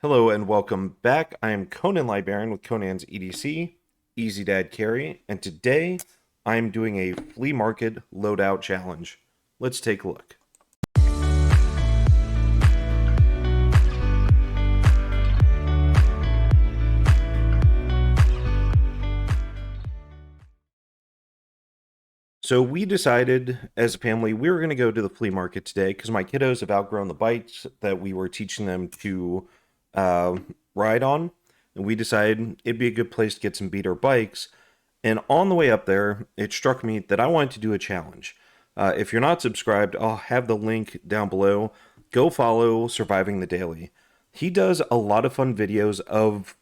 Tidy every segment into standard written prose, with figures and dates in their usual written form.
Hello and welcome back. I am Conan Librarian with Conan's EDC, Easy Dad Carry, and today I'm doing a flea market loadout challenge. Let's take a look. So we decided as a family we were going to go to the flea market today because my kiddos have outgrown the bikes that we were teaching them to uh, ride on. And we decided it'd be a good place to get some beater bikes. And on the way up there, it struck me that I wanted to do a challenge. If you're not subscribed, I'll have the link down below. Go follow Surviving the Daily. He does a lot of fun videos of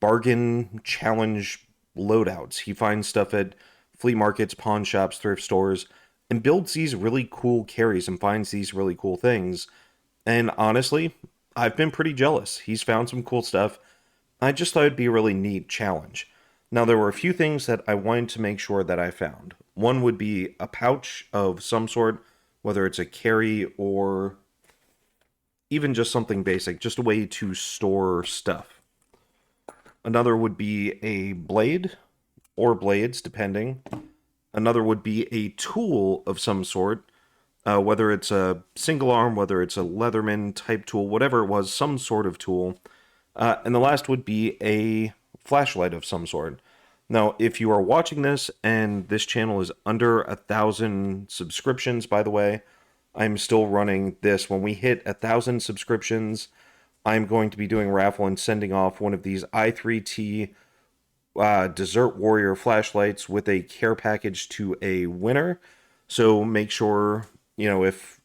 bargain challenge loadouts. He finds stuff at flea markets, pawn shops, thrift stores, and builds these really cool carries and finds these really cool things. And honestly, I've been pretty jealous. He's found some cool stuff. I just thought it'd be a really neat challenge. Now, there were a few things that I wanted to make sure that I found. One would be a pouch of some sort, whether it's a carry or even just something basic, just a way to store stuff. Another would be a blade or blades, depending. Another would be a tool of some sort, whether it's a single arm, whether it's a Leatherman type tool, whatever it was, some sort of tool. And the last would be a flashlight of some sort. Now, if you are watching this and this channel is under 1,000 subscriptions, by the way, I'm still running this. When we hit 1,000 subscriptions, I'm going to be doing a raffle and sending off one of these i3T Dessert Warrior flashlights with a care package to a winner. So make sure, if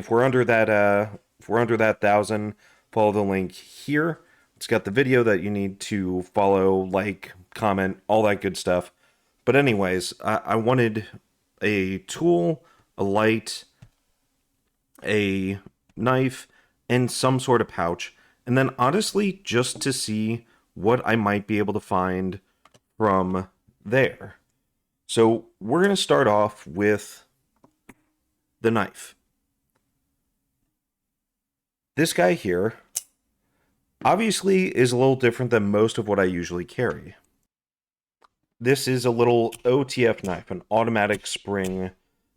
we're under that if we're under that 1,000, follow the link here. It's got the video that you need to follow, like, comment, all that good stuff. But anyways, I wanted a tool, a light, a knife, and some sort of pouch. And then honestly, just to see what I might be able to find from there. So we're going to start off with the knife. This guy here obviously is a little different than most of what I usually carry. This is a little OTF knife, an automatic spring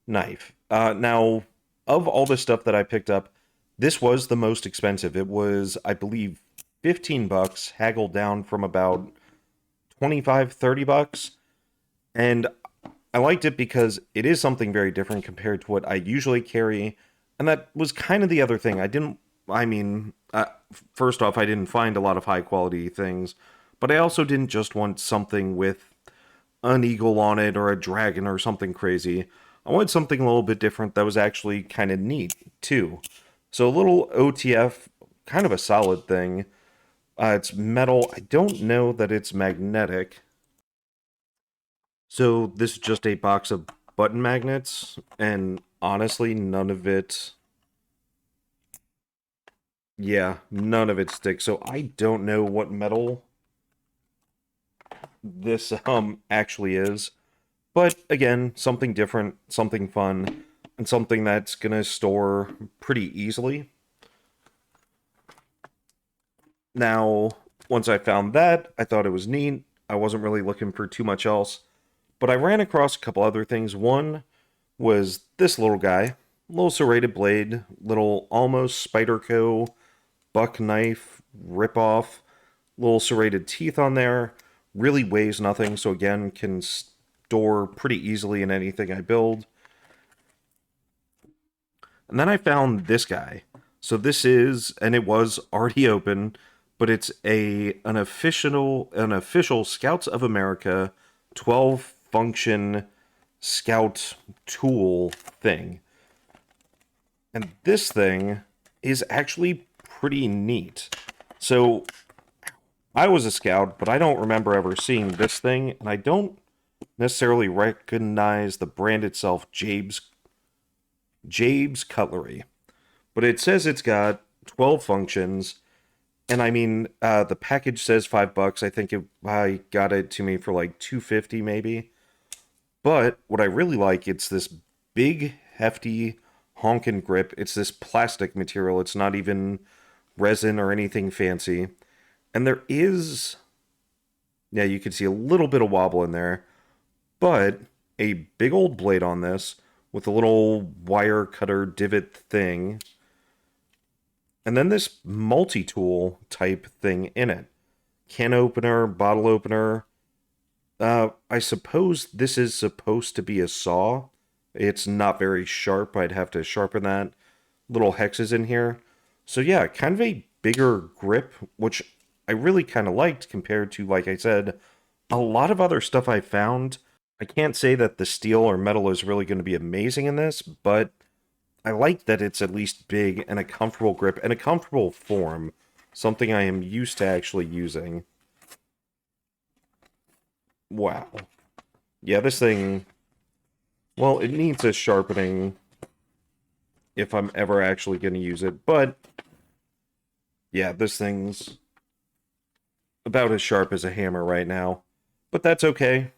knife. Now, of all the stuff that I picked up, this was the most expensive. It was, I believe, 15 bucks, haggled down from about 25, 30 bucks. And I liked it because it is something very different compared to what I usually carry. And that was kind of the other thing. First off, I didn't find a lot of high quality things, but I also didn't just want something with an eagle on it or a dragon or something crazy. I wanted something a little bit different that was actually kind of neat, too. So a little OTF, kind of a solid thing. It's metal. I don't know that it's magnetic. So this is just a box of button magnets, and honestly, none of it sticks. So I don't know what metal this actually is. But again, something different, something fun, and something that's gonna store pretty easily. Now, once I found that, I thought it was neat. I wasn't really looking for too much else. But I ran across a couple other things. One was this little guy, little serrated blade, little almost Spyderco buck knife ripoff, little serrated teeth on there. Really weighs nothing, so again, can store pretty easily in anything I build. And then I found this guy. So this is, and it was already open, but it's an official Scouts of America 12 function scout tool thing. And this thing is actually pretty neat. So I was a scout, but I don't remember ever seeing this thing, and I don't necessarily recognize the brand itself, Jabe's Cutlery. But it says it's got 12 functions, and the package says $5. I think I got it to me for like $2.50 maybe. But what I really like, it's this big, hefty honkin' grip. It's this plastic material. It's not even resin or anything fancy. And there is, yeah, you can see a little bit of wobble in there, but a big old blade on this with a little wire cutter divot thing. And then this multi-tool type thing in it. Can opener, bottle opener. I suppose this is supposed to be a saw. It's not very sharp. I'd have to sharpen that. Little hexes in here. So yeah, kind of a bigger grip, which I really kind of liked compared to, like I said, a lot of other stuff I found. I can't say that the steel or metal is really going to be amazing in this, but I like that it's at least big and a comfortable grip and a comfortable form. Something I am used to actually using. Wow. Yeah, this thing, well, it needs a sharpening if I'm ever actually going to use it, but yeah, this thing's about as sharp as a hammer right now. But that's okay.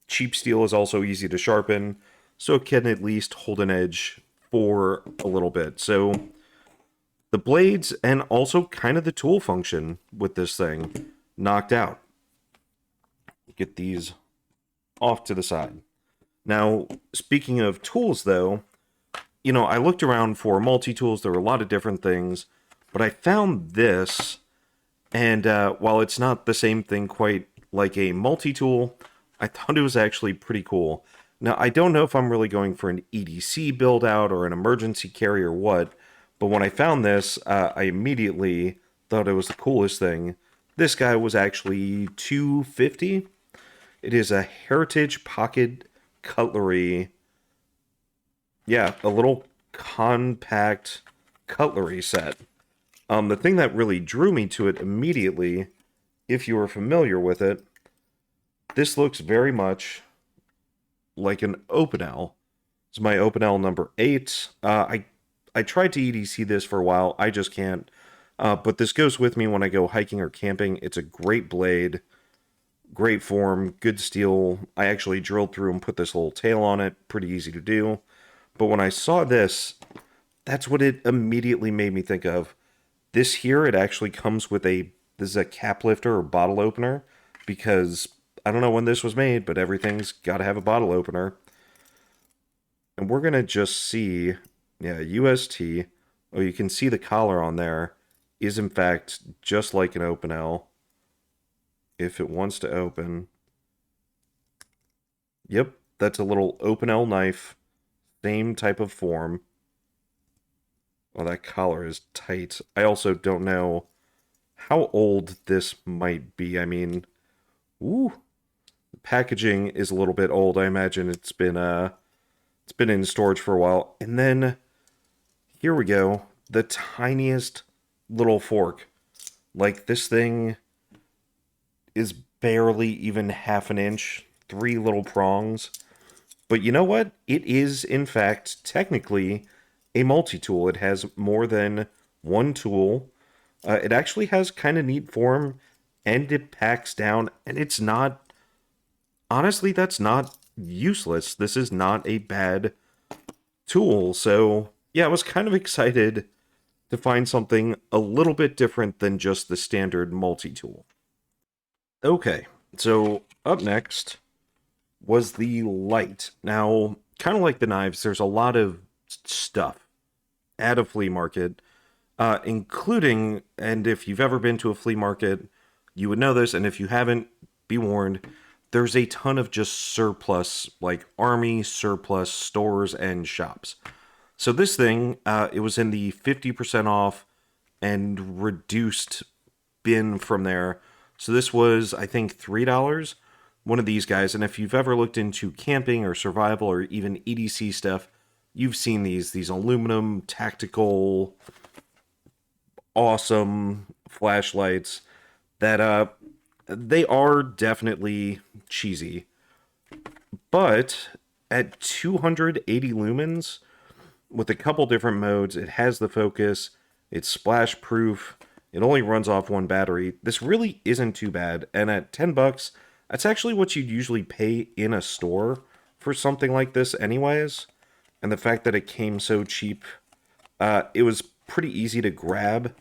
Cheap steel is also easy to sharpen, so it can at least hold an edge for a little bit. So the blades and also kind of the tool function with this thing knocked out. Get these off to the side. Now, speaking of tools, though, you know, I looked around for multi-tools. There were a lot of different things, but I found this, and while it's not the same thing quite like a multi-tool, I thought it was actually pretty cool. Now, I don't know if I'm really going for an EDC build-out or an emergency carry or what, but when I found this, I immediately thought it was the coolest thing. This guy was actually $250. It is a Heritage Pocket Cutlery. Yeah, a little compact cutlery set. The thing that really drew me to it immediately, if you were familiar with it, this looks very much like an Opinel. It's my Opinel number 8. I tried to EDC this for a while. I just can't. But this goes with me when I go hiking or camping. It's a great blade. Great form, good steel. I actually drilled through and put this little tail on it. Pretty easy to do. But when I saw this, that's what it immediately made me think of. This here, it actually comes with this is a cap lifter or bottle opener, because I don't know when this was made, but everything's got to have a bottle opener. And we're going to just see, yeah, UST. Oh, you can see the collar on there is in fact just like an Opinel. If it wants to open. Yep, that's a little Opinel knife. Same type of form. Oh, that collar is tight. I also don't know how old this might be. I mean, ooh, the packaging is a little bit old. I imagine it's been in storage for a while. And then here we go, the tiniest little fork. Like, this thing is barely even half an inch. 3 little prongs. But you know what? It is, in fact, technically a multi-tool. It has more than one tool. It actually has kind of neat form, and it packs down, and it's not... Honestly, that's not useless. This is not a bad tool. So, yeah, I was kind of excited to find something a little bit different than just the standard multi-tool. Okay, so up next was the light. Now, kind of like the knives, there's a lot of stuff at a flea market, including, and if you've ever been to a flea market, you would know this, and if you haven't, be warned, there's a ton of just surplus, like army surplus stores and shops. So this thing, it was in the 50% off and reduced bin from there. So this was, I think, $3. One of these guys, and if you've ever looked into camping or survival or even EDC stuff, you've seen these aluminum tactical awesome flashlights that they are definitely cheesy. But at 280 lumens with a couple different modes, it has the focus, it's splash proof, it only runs off one battery. This really isn't too bad, and at $10, that's actually what you'd usually pay in a store for something like this anyways. And the fact that it came so cheap, it was pretty easy to grab.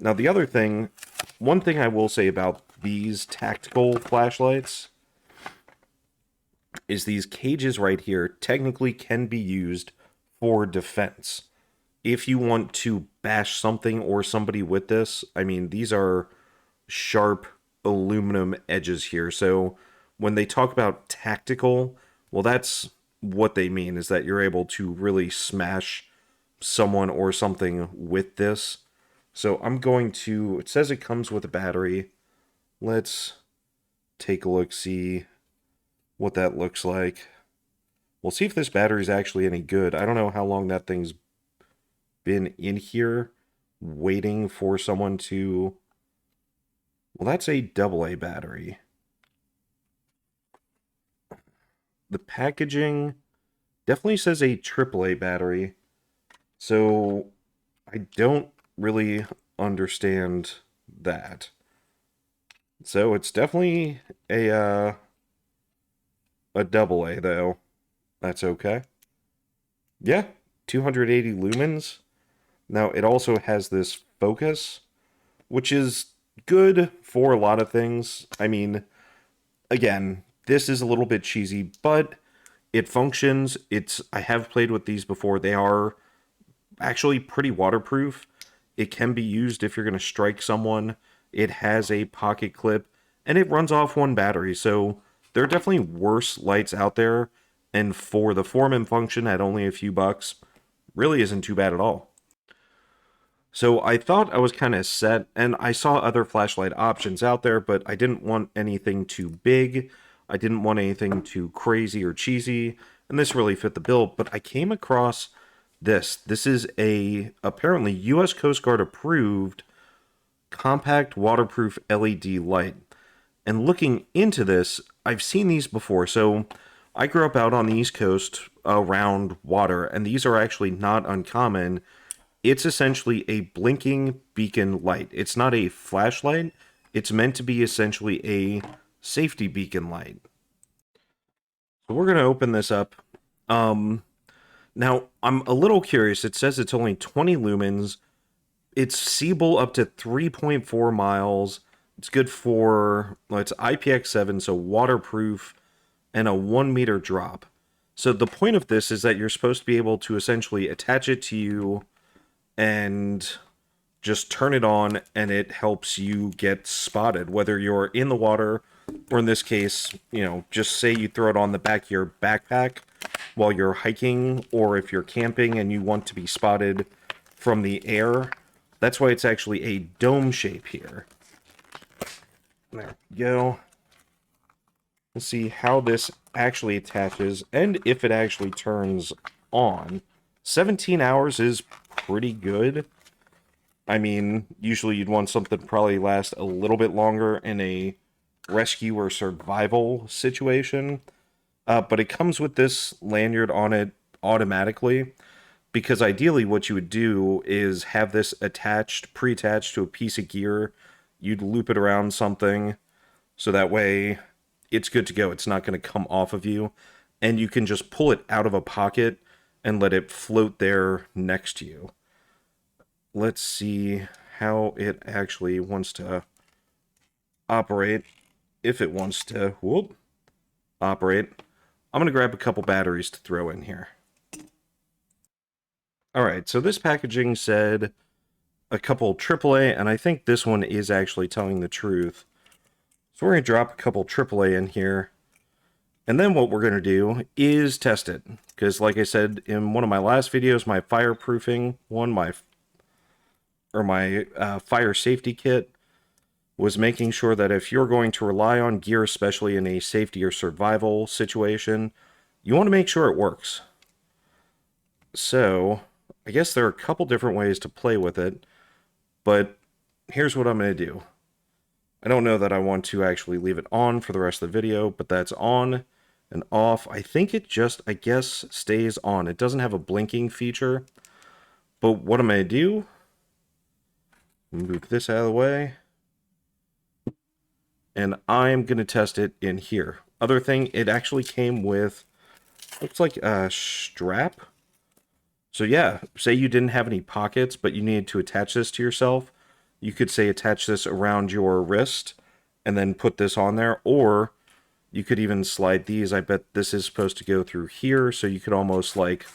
Now, the other thing, one thing I will say about these tactical flashlights is these cages right here technically can be used for defense. If you want to bash something or somebody with this, I mean, these are sharp aluminum edges here. So when they talk about tactical, well, that's what they mean, is that you're able to really smash someone or something with this. So I'm going to, it says it comes with a battery. Let's take a look, see what that looks like. We'll see if this battery is actually any good. I don't know how long that thing's been in here waiting for someone to... Well, that's a AA battery. The packaging definitely says a AAA battery. So I don't really understand that. So it's definitely a AA though. That's okay. Yeah, 280 lumens. Now it also has this focus, which is good for a lot of things. I mean, again, this is a little bit cheesy, but it functions. I have played with these before. They are actually pretty waterproof. It can be used if you're going to strike someone. It has a pocket clip, and it runs off one battery. So there are definitely worse lights out there. And for the form and function at only a few bucks, really isn't too bad at all. So I thought I was kind of set, and I saw other flashlight options out there, but I didn't want anything too big. I didn't want anything too crazy or cheesy, and this really fit the bill. But I came across this. This is a apparently U.S. Coast Guard approved compact waterproof LED light. And looking into this, I've seen these before. So I grew up out on the East Coast around water, and these are actually not uncommon. It's essentially a blinking beacon light. It's not a flashlight. It's meant to be essentially a safety beacon light. So we're going to open this up. Now, I'm a little curious. It says it's only 20 lumens. It's seeable up to 3.4 miles. It's good for, well, it's IPX7, so waterproof, and a 1 meter drop. So the point of this is that you're supposed to be able to essentially attach it to you and just turn it on, and it helps you get spotted, whether you're in the water, or in this case, you know, just say you throw it on the back of your backpack while you're hiking, or if you're camping and you want to be spotted from the air. That's why it's actually a dome shape here. There we go. Let's see how this actually attaches, and if it actually turns on. 17 hours is pretty good. I mean, usually you'd want something to probably last a little bit longer in a rescue or survival situation. But it comes with this lanyard on it automatically, because ideally what you would do is have this attached, pre-attached to a piece of gear. You'd loop it around something, so that way it's good to go. It's not going to come off of you, and you can just pull it out of a pocket and let it float there next to you. Let's see how it actually wants to operate. If it wants to, operate. I'm going to grab a couple batteries to throw in here. Alright, so this packaging said a couple AAA, and I think this one is actually telling the truth. So we're going to drop a couple AAA in here. And then what we're going to do is test it. Because like I said in one of my last videos, my fireproofing one, my fire safety kit, was making sure that if you're going to rely on gear, especially in a safety or survival situation, you want to make sure it works. So, I guess there are a couple different ways to play with it, but here's what I'm going to do. I don't know that I want to actually leave it on for the rest of the video, but that's on and off. I think it just, I guess, stays on. It doesn't have a blinking feature, but what I'm going to do, move this out of the way, and I'm going to test it in here. Other thing, it actually came with, looks like a strap. So yeah, say you didn't have any pockets, but you needed to attach this to yourself. you could say attach this around your wrist and then put this on there, or you could even slide these. I bet this is supposed to go through here, so you could almost like,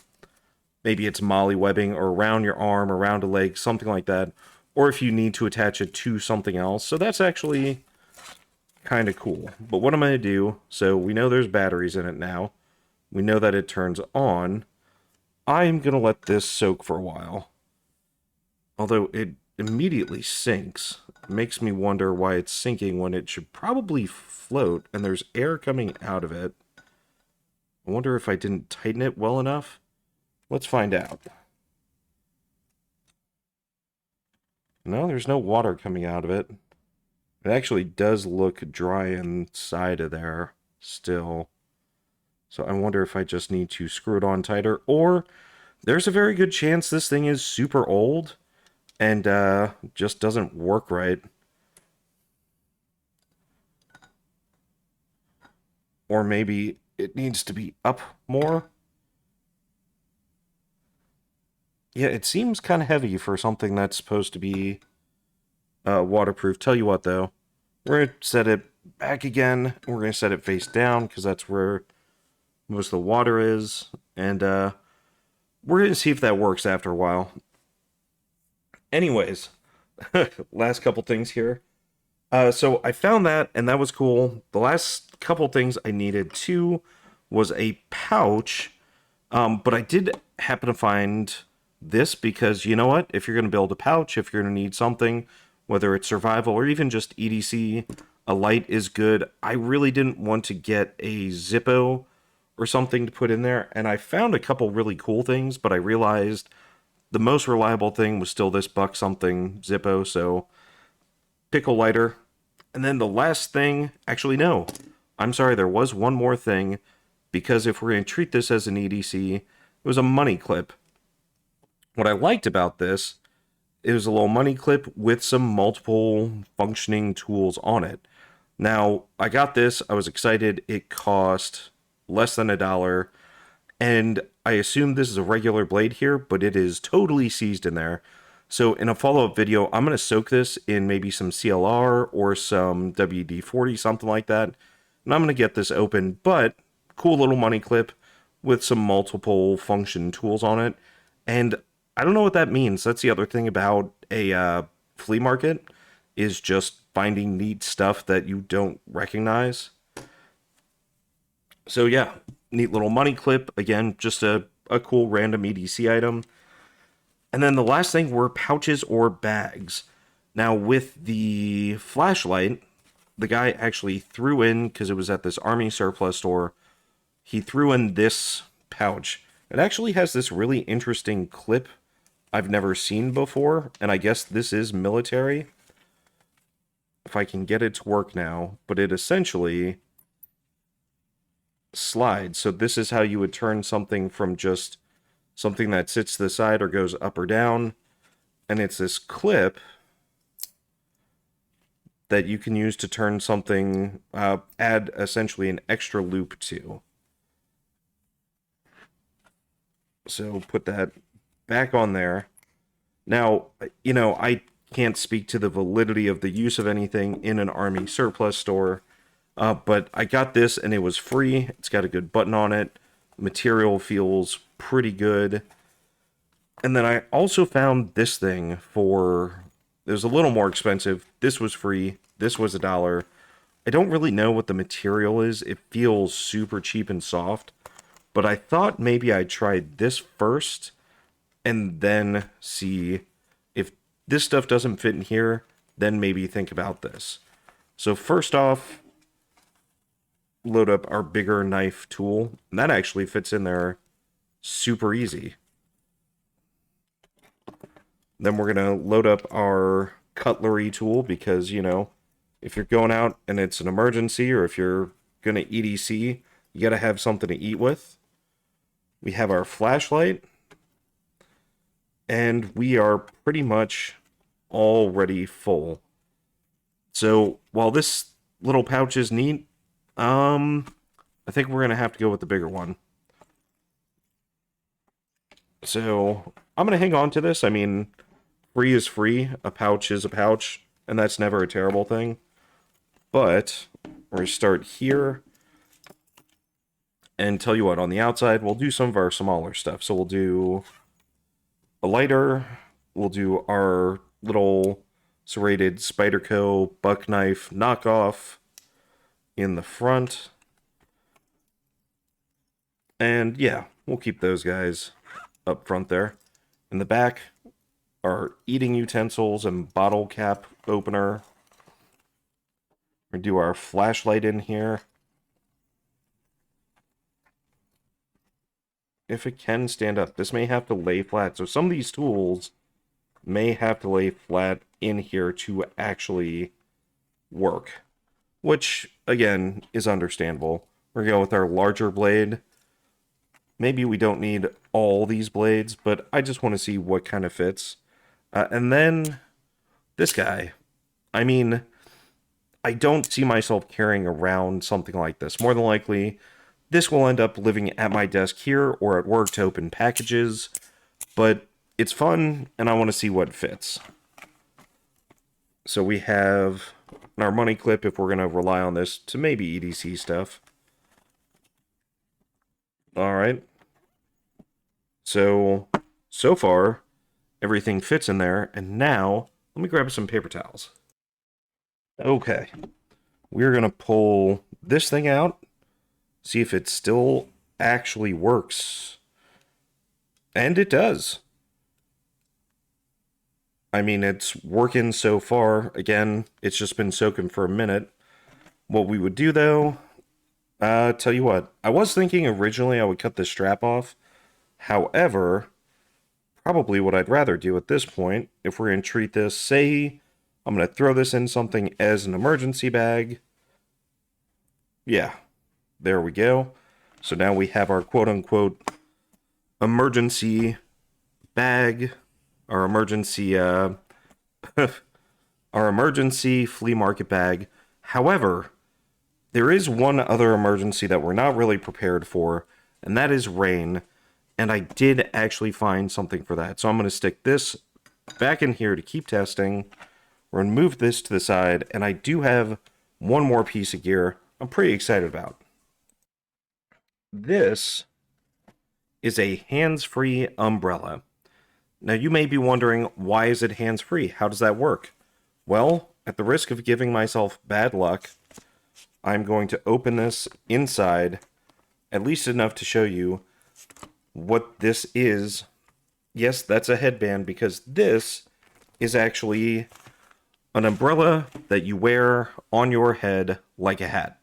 maybe it's molly webbing or around your arm, around a leg, something like that. Or if you need to attach it to something else. So that's actually kind of cool. But what I'm going to do, so we know there's batteries in it now. We know that it turns on. I'm going to let this soak for a while. Although it immediately sinks. It makes me wonder why it's sinking when it should probably float and there's air coming out of it. I wonder if I didn't tighten it well enough. Let's find out. No, there's no water coming out of it. It actually does look dry inside of there still. So I wonder if I just need to screw it on tighter, or there's a very good chance this thing is super old and just doesn't work right. Or maybe it needs to be up more. Yeah, it seems kind of heavy for something that's supposed to be waterproof. Tell you what, though, we're going to set it back again. We're going to set it face down because that's where most of the water is. And we're going to see if that works after a while. Anyways, last couple things here. So I found that, and that was cool. The last couple things I needed, too, was a pouch. But I did happen to find this because, you know what? If you're going to build a pouch, if you're going to need something, whether it's survival or even just EDC, a light is good. I really didn't want to get a Zippo or something to put in there, and I found a couple really cool things, but I realized the most reliable thing was still this buck something Zippo, so pickle lighter. And then the last thing, actually no, I'm sorry, there was one more thing, because if we're going to treat this as an EDC, it was a money clip. What I liked about this, it was a little money clip with some multiple functioning tools on it. Now, I got this, I was excited, it cost less than $1, and I assume this is a regular blade here, but it is totally seized in there. So in a follow-up video, I'm going to soak this in maybe some CLR or some WD-40, something like that, and I'm going to get this open, but cool little money clip with some multiple function tools on it, and I don't know what that means. That's the other thing about a flea market, is just finding neat stuff that you don't recognize. So yeah, neat little money clip. Again, just a cool random EDC item. And then the last thing were pouches or bags. Now with the flashlight, the guy actually threw in, because it was at this army surplus store, he threw in this pouch. It actually has this really interesting clip I've never seen before, and I guess this is military. If I can get it to work now, but it essentially slides. So this is how you would turn something from just something that sits to the side or goes up or down, and it's this clip that you can use to turn something, add essentially an extra loop to. So put that back on there. Now, you know, I can't speak to the validity of the use of anything in an army surplus store, but I got this and it was free. It's got a good button on it. Material feels pretty good. And then I also found this thing for, it was a little more expensive. This was free. This was $1. I don't really know what the material is. It feels super cheap and soft, but I thought maybe I'd try this first and then see if this stuff doesn't fit in here, then maybe think about this. So first off, load up our bigger knife tool, and that actually fits in there super easy. Then we're going to load up our cutlery tool because, you know, if you're going out and it's an emergency, or if you're going to EDC, you got to have something to eat with. We have our flashlight, and we are pretty much already full. So while this little pouch is neat, I think we're going to have to go with the bigger one. So I'm going to hang on to this. I mean, free is free. A pouch is a pouch, and that's never a terrible thing. But we're going to start here. And tell you what, on the outside, we'll do some of our smaller stuff. So we'll do a lighter. We'll do our little serrated Spyderco buck knife knockoff in the front. And yeah, we'll keep those guys up front there. In the back, our eating utensils and bottle cap opener. We're going to do our flashlight in here. If it can stand up, this may have to lay flat. So some of these tools may have to lay flat in here to actually work, which, again, is understandable. We're going to go with our larger blade. Maybe we don't need all these blades, but I just want to see what kind of fits. And then this guy. I mean, I don't see myself carrying around something like this. More than likely, this will end up living at my desk here or at work to open packages, but it's fun, and I want to see what fits. So we have our money clip if we're going to rely on this to maybe EDC stuff. Alright. So far, everything fits in there, and now, let me grab some paper towels. Okay. We're going to pull this thing out. See if it still actually works. And it does. I mean, it's working so far. Again, it's just been soaking for a minute. What we would do, though, tell you what, I was thinking originally I would cut this strap off. However, probably what I'd rather do at this point, if we're going to treat this, say I'm going to throw this in something as an emergency bag. Yeah. There we go. So now we have our quote-unquote emergency bag, our emergency, our emergency flea market bag. However, there is one other emergency that we're not really prepared for, and that is rain. And I did actually find something for that. So I'm going to stick this back in here to keep testing. We're going to move this to the side, and I do have one more piece of gear I'm pretty excited about. This is a hands-free umbrella. Now you may be wondering, why is it hands-free? How does that work? Well, at the risk of giving myself bad luck, I'm going to open this inside, at least enough to show you what this is. Yes, that's a headband, because this is actually an umbrella that you wear on your head like a hat.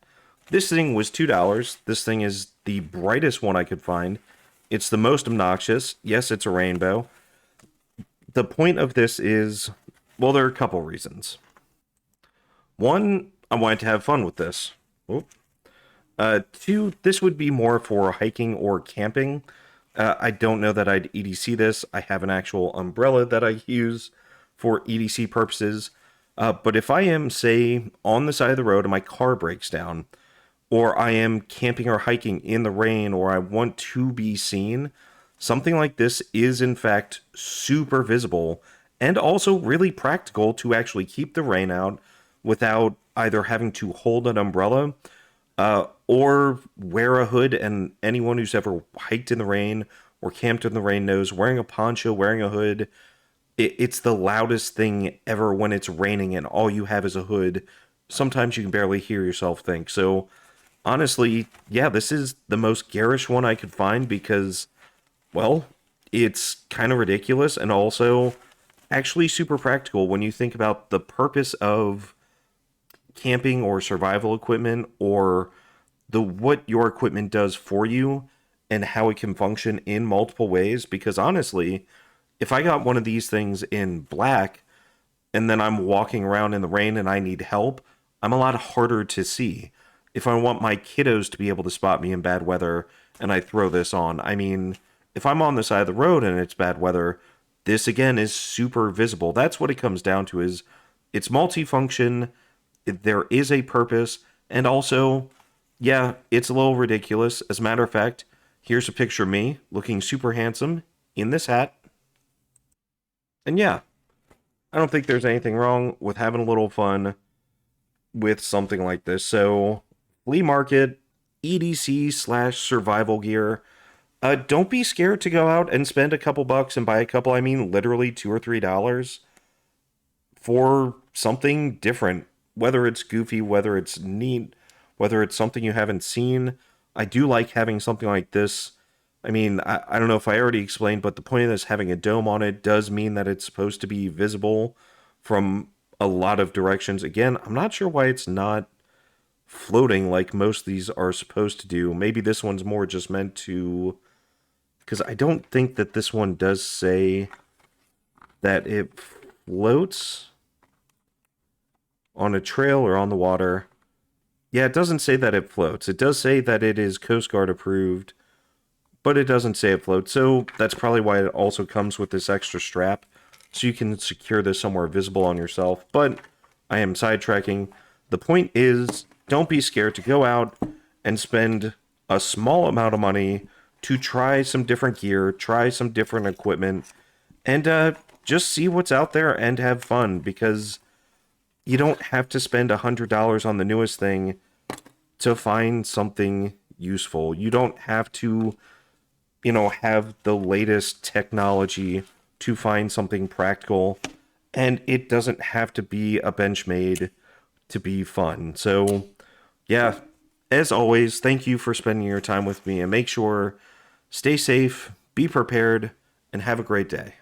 This thing was $2. This thing is the brightest one I could find. It's the most obnoxious. Yes, it's a rainbow. The point of this is, well, there are a couple reasons. One, I wanted to have fun with this. Oop. Two, this would be more for hiking or camping. I don't know that I'd EDC this. I have an actual umbrella that I use for EDC purposes. But if I am, say, on the side of the road and my car breaks down, or I am camping or hiking in the rain, or I want to be seen, something like this is, in fact, super visible and also really practical to actually keep the rain out without either having to hold an umbrella or wear a hood. And anyone who's ever hiked in the rain or camped in the rain knows wearing a poncho, wearing a hood, it's the loudest thing ever when it's raining and all you have is a hood. Sometimes you can barely hear yourself think. So honestly, yeah, this is the most garish one I could find because, well, it's kind of ridiculous and also actually super practical when you think about the purpose of camping or survival equipment, or what your equipment does for you and how it can function in multiple ways. Because honestly, if I got one of these things in black and then I'm walking around in the rain and I need help, I'm a lot harder to see. If I want my kiddos to be able to spot me in bad weather and I throw this on, I mean, if I'm on the side of the road and it's bad weather, this again is super visible. That's what it comes down to, is it's multifunction, there is a purpose, and also, yeah, it's a little ridiculous. As a matter of fact, here's a picture of me looking super handsome in this hat. And yeah, I don't think there's anything wrong with having a little fun with something like this. So, flea market, EDC slash survival gear. Don't be scared to go out and spend a couple bucks and buy a couple, I mean literally $2 or $3 for something different. Whether it's goofy, whether it's neat, whether it's something you haven't seen. I do like having something like this. I mean, I don't know if I already explained, but the point of this having a dome on it does mean that it's supposed to be visible from a lot of directions. Again, I'm not sure why it's not floating like most of these are supposed to do. Maybe this one's more just meant to, because I don't think that this one does say that it floats on a trail or on the water. Yeah, it doesn't say that it floats. It does say that it is Coast Guard approved, but it doesn't say it floats. So that's probably why it also comes with this extra strap, so you can secure this somewhere visible on yourself. But I am sidetracking. The point is, don't be scared to go out and spend a small amount of money to try some different gear, try some different equipment, and just see what's out there and have fun, because you don't have to spend $100 on the newest thing to find something useful. You don't have to, have the latest technology to find something practical, and it doesn't have to be a Benchmade to be fun. So, yeah, as always, thank you for spending your time with me, and make sure stay safe, be prepared, and have a great day.